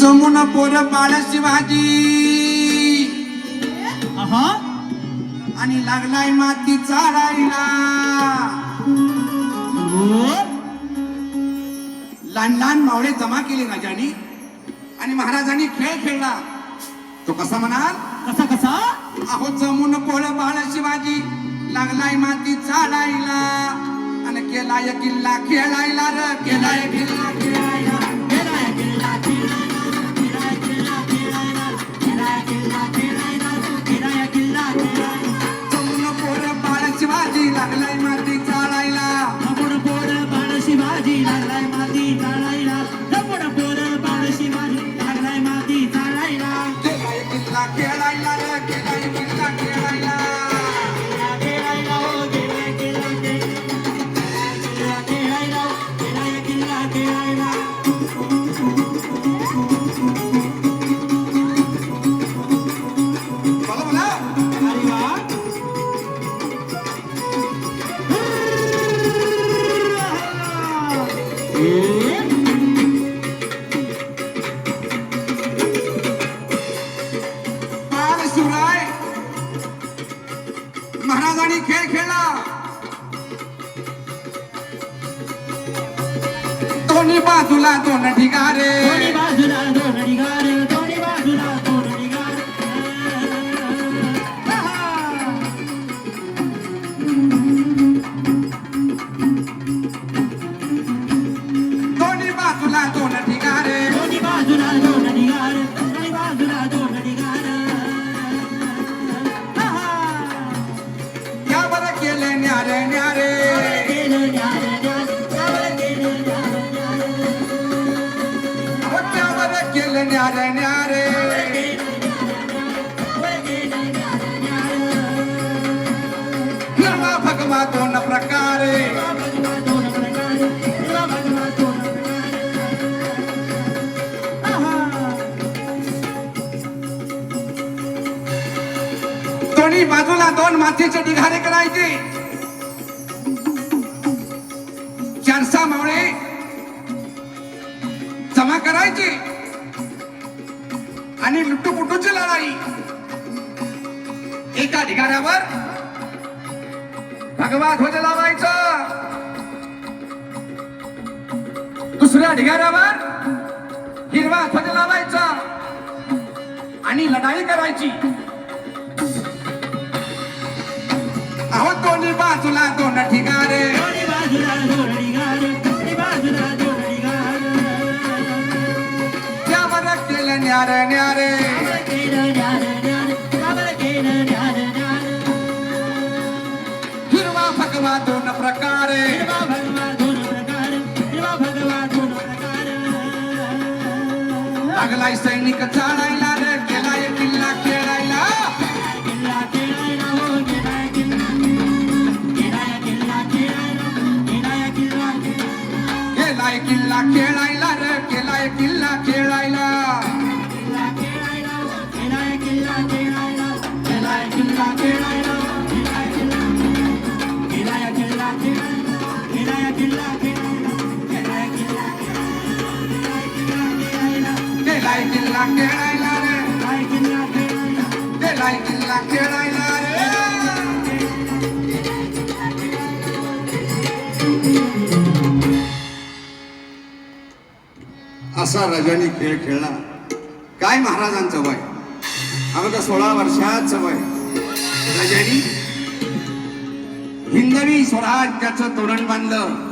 जमुन पोर बाळ शिवाजी आणि लागलाय माती चालायला लहान लहान मावळे जमा केले राजांनी आणि महाराजांनी खेळ खेळला. तो कसा म्हणाल? कसा कसा? अहो जमुन पोळ बाळ शिवाजी लागलाय माती चालायला आणि केलाय किल्ला खेळायला र केलाय किल्ला खेळायला केलाय किल्ला खेळायला केलाय किल्ला खेळायला केलाय किल्ला खेळायला जमुन पोळ बाळ शिवाजी लागलाय माती चालायला जमुन पोळ बाळ शिवाजी लागलाय माती चालायला जमुन पोळ बाळ शिवाजी लागलाय माती चालायला केलाय किल्ला खेळायला र केलाय किल्ला खेळायला खेळायला हो केलाय किल्ला खेळायला केलाय किल्ला खेळायला बोला बोला. अरे वा बाळ शिवराय महाराजांनी खेळ खेळला. दोन्ही बाजूला दोन ढिगारे दोन्ही बाजूला दोन ढिगार दोन्ही बाजूला दोन ढिगार दोन्ही बाजूला दोन ढिगारे दोन्ही बाजूला दोन ढिगार दोन्ही बाजूला दोन ढिगार यावर केले न्यारे न्यारे केलं न्यार न्यार त्यावर केलं न्यार न्यार अहो त्यावर केले न्यारे न्यारे निर्मा भगवा दोन प्रकारे दोन प्रकार भगवा दोन दोन्ही बाजूला दोन मातीचे ढिगारे करायचे. चार सहा मावळे जमा करायचे आणि लुटूपुटूची लढाई. एका ढिगाऱ्यावर भगवा ध्वज लावायचा, दुसऱ्या ढिगाऱ्यावर हिरवा ध्वज लावायचा आणि लढाई करायची. अहो दोन्ही बाजूला दोन ढिगारे दोन्ही बाजूला दोन ढिगार दोन्ही बाजूला दोन ढिगार त्यावर केलं न्यारे न्यारे केलं न्यार न्यार त्यावर केलं न्यार न्यार हिरवा भगवा दोन प्रकारे हिरवा भगवा दोन प्रकार हिरवा भगवा दोन प्रकार लागलाय सैनिक चालायला रे केलाय किल्ला खेळायला किल्ला खेळायला हो केलाय किल्ला केलाय किल्ला खेळायला केलाय किल्ला केलाय किल्ला खेळायला रे केलाय किल्ला खेळायला किल्ला खेळायला हो केलाय किल्ला खेळायला केलाय किल्ला खेळायला केलाय किल्ला केलाय किल्ला खेळायला केलाय किल्ला खेळायला केलाय किल्ला खेळायला केलाय किल्ला खेळायला रे केलाय किल्ला खेळायला केलाय किल्ला खेळायला रे. असा राजाने खेळ खेळला. काय महाराजांचं वय अगोदर 16 वर्षाचं वय. राजाने हिंदवी स्वराज्याचं तोरण बांधलं.